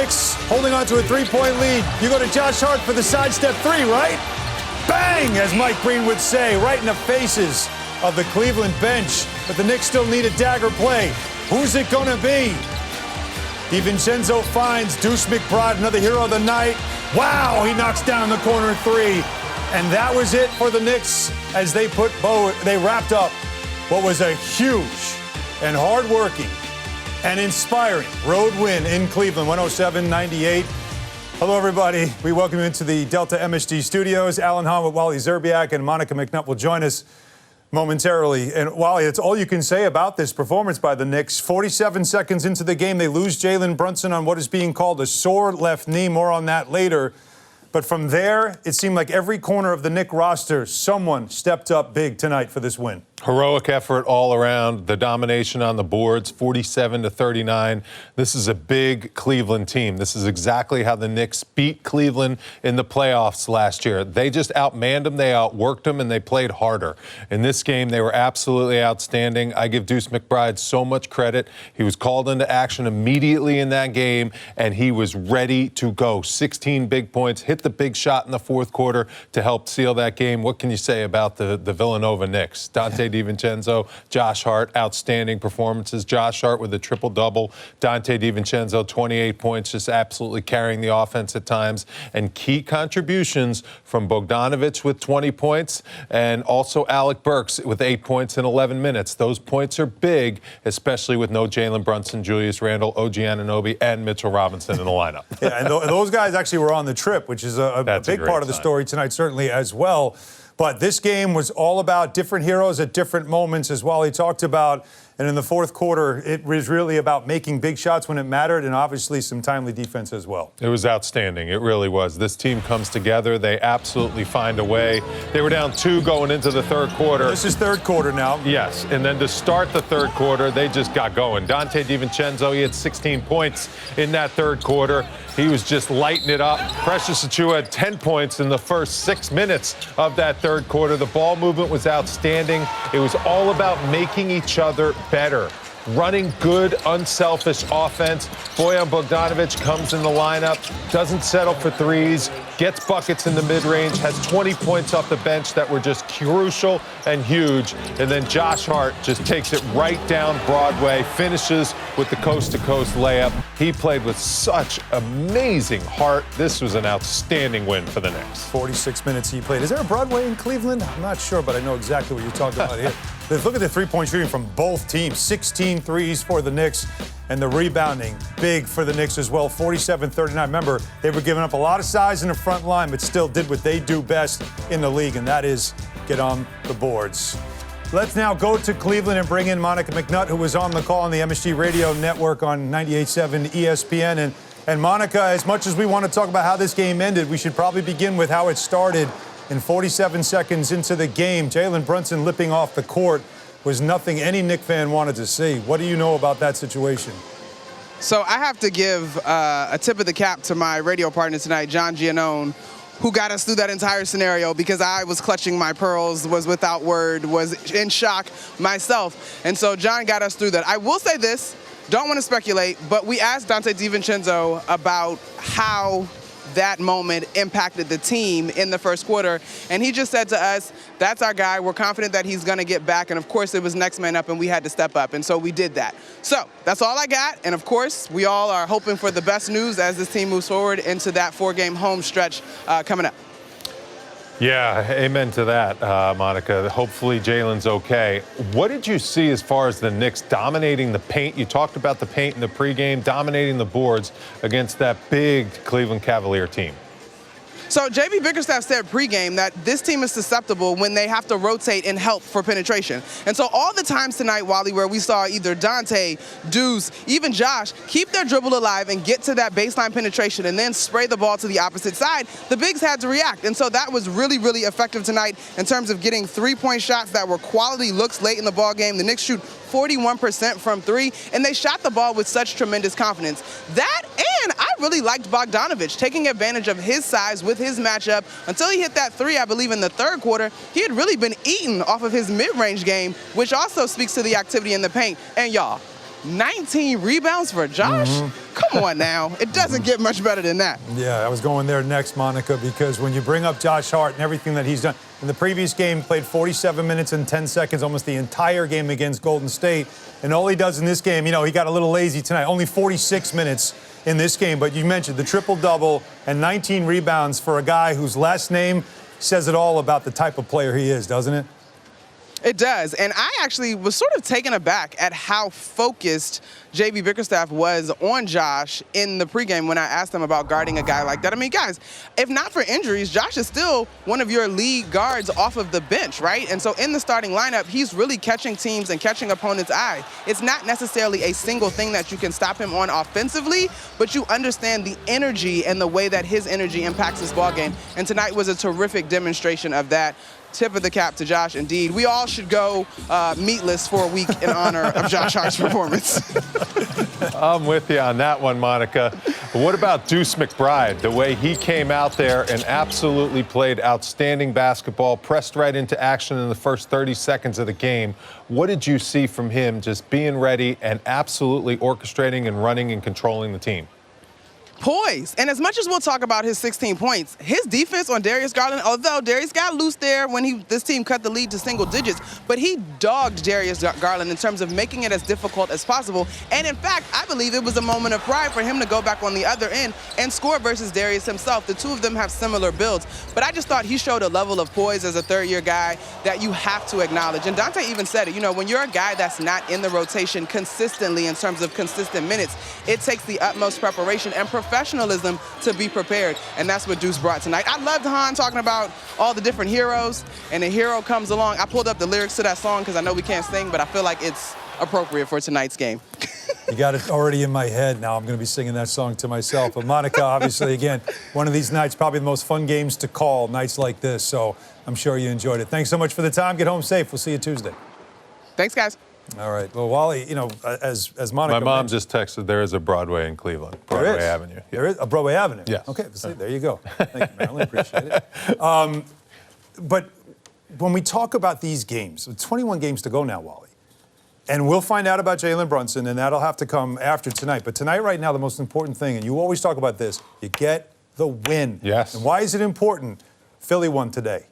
Knicks holding on to a three-point lead. You go to Josh Hart for the sidestep three, right? Bang, as Mike Breen would say, right in the faces of the Cleveland bench. But the Knicks still need a dagger play. Who's it going to be? DiVincenzo finds Deuce McBride, another hero of the night. Wow, he knocks down the corner three. And that was it for the Knicks as they wrapped up what was a huge and hard-working and inspiring road win in Cleveland, 107-98. Hello, everybody. We welcome you into the Delta MSG studios. Alan Hahn with Wally Zerbiak and Monica McNutt will join us momentarily. And Wally, it's all you can say about this performance by the Knicks. 47 seconds into the game, they lose Jalen Brunson on what is being called a sore left knee. More on that later. But from there, it seemed like every corner of the Knicks roster, someone stepped up big tonight for this win. Heroic effort all around. The domination on the boards, 47-39. This is a big Cleveland team. This is exactly how the Knicks beat Cleveland in the playoffs last year. They just outmanned them, they outworked them, and they played harder. In this game, they were absolutely outstanding. I give Deuce McBride so much credit. He was called into action immediately in that game, and he was ready to go. 16 big points, hit the big shot in the fourth quarter to help seal that game. What can you say about the Villanova Knicks? Donte DiVincenzo, Josh Hart, outstanding performances. Josh Hart with a triple-double. Donte DiVincenzo, 28 points, just absolutely carrying the offense at times. And key contributions from Bogdanović with 20 points and also Alec Burks with 8 points in 11 minutes. Those points are big, especially with no Jalen Brunson, Julius Randle, OG Anunoby, and Mitchell Robinson in the lineup. Yeah, and those guys actually were on the trip, which is a big part of the story tonight, certainly as well. But this game was all about different heroes at different moments, as Wally talked about. And in the fourth quarter, it was really about making big shots when it mattered and obviously some timely defense as well. It was outstanding. It really was. This team comes together. They absolutely find a way. They were down 2 going into the third quarter. This is third quarter now. Yes, and then to start the third quarter, they just got going. Donte DiVincenzo, he had 16 points in that third quarter. He was just lighting it up. Precious Achiuwa had 10 points in the first 6 minutes of that third quarter. The ball movement was outstanding. It was all about making each other better. Running good, unselfish offense. Bojan Bogdanović comes in the lineup, doesn't settle for threes, gets buckets in the mid-range, has 20 points off the bench that were just crucial and huge. And then Josh Hart just takes it right down Broadway, finishes with the coast-to-coast layup. He played with such amazing heart. This was an outstanding win for the Knicks. 46 minutes he played. Is there a Broadway in Cleveland? I'm not sure, but I know exactly what you're talking about here. Look at the three-point shooting from both teams. 16 threes for the Knicks, and the rebounding big for the Knicks as well. 47-39. Remember, they were giving up a lot of size in the front line, but still did what they do best in the league, and that is get on the boards. Let's now go to Cleveland and bring in Monica McNutt, who was on the call on the MSG Radio Network on 98.7 ESPN. And Monica, as much as we want to talk about how this game ended, we should probably begin with how it started. In 47 seconds into the game, Jalen Brunson lipping off the court was nothing any Knick fan wanted to see. What do you know about that situation? So I have to give a tip of the cap to my radio partner tonight, John Giannone, who got us through that entire scenario, because I was clutching my pearls, was without word, was in shock myself. And so John got us through that. I will say this, don't want to speculate, but we asked Donte DiVincenzo about how that moment impacted the team in the first quarter. And he just said to us, that's our guy. We're confident that he's going to get back. And, of course, it was next man up, and we had to step up. And so we did that. So that's all I got. And, of course, we all are hoping for the best news as this team moves forward into that 4-game home stretch coming up. Yeah, amen to that, Monica. Hopefully Jalen's okay. What did you see as far as the Knicks dominating the paint? You talked about the paint in the pregame, dominating the boards against that big Cleveland Cavalier team. So J.B. Bickerstaff said pregame that this team is susceptible when they have to rotate and help for penetration. And so all the times tonight, Wally, where we saw either Donte, Deuce, even Josh keep their dribble alive and get to that baseline penetration and then spray the ball to the opposite side, the bigs had to react. And so that was really, really effective tonight in terms of getting three-point shots that were quality looks late in the ball game. The Knicks shoot 41% from three, and they shot the ball with such tremendous confidence. That, and I really liked Bogdanović taking advantage of his size with his matchup. Until he hit that three, I believe, in the third quarter, he had really been eaten off of his mid-range game, which also speaks to the activity in the paint. And y'all, 19 rebounds for Josh? Come on now. It doesn't get much better than that. Yeah, I was going there next, Monica, because when you bring up Josh Hart and everything that he's done, in the previous game, played 47 minutes and 10 seconds, almost the entire game against Golden State. And all he does in this game, he got a little lazy tonight, only 46 minutes in this game. But you mentioned the triple-double and 19 rebounds for a guy whose last name says it all about the type of player he is, doesn't it? It does. And I actually was sort of taken aback at how focused J.B. Bickerstaff was on Josh in the pregame when I asked him about guarding a guy like that. I mean, guys, if not for injuries, Josh is still one of your lead guards off of the bench, right? And so in the starting lineup, he's really catching teams and catching opponents' eye. It's not necessarily a single thing that you can stop him on offensively, but you understand the energy and the way that his energy impacts this ballgame. And tonight was a terrific demonstration of that. Tip of the cap to Josh, indeed. We all should go meatless for a week in honor of Josh Hart's performance. I'm with you on that one, Monica. What about Deuce McBride? The way he came out there and absolutely played outstanding basketball, pressed right into action in the first 30 seconds of the game. What did you see from him just being ready and absolutely orchestrating and running and controlling the team? Poise. And as much as we'll talk about his 16 points, his defense on Darius Garland, although Darius got loose there when this team cut the lead to single digits, but he dogged Darius Garland in terms of making it as difficult as possible. And in fact, I believe it was a moment of pride for him to go back on the other end and score versus Darius himself. The two of them have similar builds, but I just thought he showed a level of poise as a third-year guy that you have to acknowledge. And Donte even said it, when you're a guy that's not in the rotation consistently in terms of consistent minutes, it takes the utmost preparation and professionalism to be prepared, and that's what Deuce brought tonight. I loved Han talking about all the different heroes, and a hero comes along. I pulled up the lyrics to that song because I know we can't sing, but I feel like it's appropriate for tonight's game. You got it already in my head. Now I'm going to be singing that song to myself. But Monica, obviously, again, one of these nights, probably the most fun games to call, nights like this, so I'm sure you enjoyed it. Thanks so much for the time. Get home safe. We'll see you Tuesday. Thanks, guys. All right. Well, Wally, as Monica My mom mentioned, just texted there is a Broadway in Cleveland. Broadway Avenue. Yeah. There is a Broadway Avenue? Yes. Okay. See, there you go. Thank you, Marilyn. Appreciate it. But when we talk about these games, 21 games to go now, Wally, and we'll find out about Jalen Brunson, and that'll have to come after tonight. But tonight, right now, the most important thing, and you always talk about this, you get the win. Yes. And why is it important? Philly won today,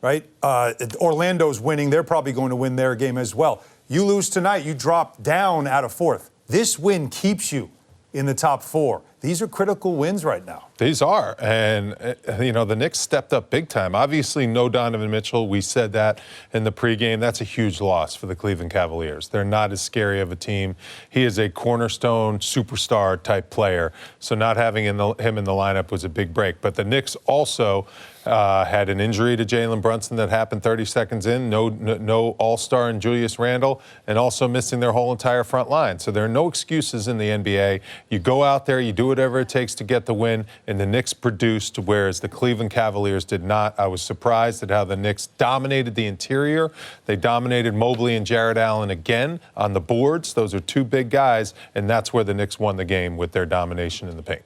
right? Orlando's winning. They're probably going to win their game as well. You lose tonight, you drop down out of fourth. This win keeps you in the top four. These are critical wins right now. These are. And, the Knicks stepped up big time. Obviously, no Donovan Mitchell. We said that in the pregame. That's a huge loss for the Cleveland Cavaliers. They're not as scary of a team. He is a cornerstone, superstar type player. So not having him in the lineup was a big break. But the Knicks also had an injury to Jalen Brunson that happened 30 seconds in. No All-Star in Julius Randle, and also missing their whole entire front line. So there are no excuses in the NBA. You go out there, you do whatever it takes to get the win, and the Knicks produced, whereas the Cleveland Cavaliers did not. I was surprised at how the Knicks dominated the interior. They dominated Mobley and Jarrett Allen again on the boards. Those are two big guys, and that's where the Knicks won the game with their domination in the paint.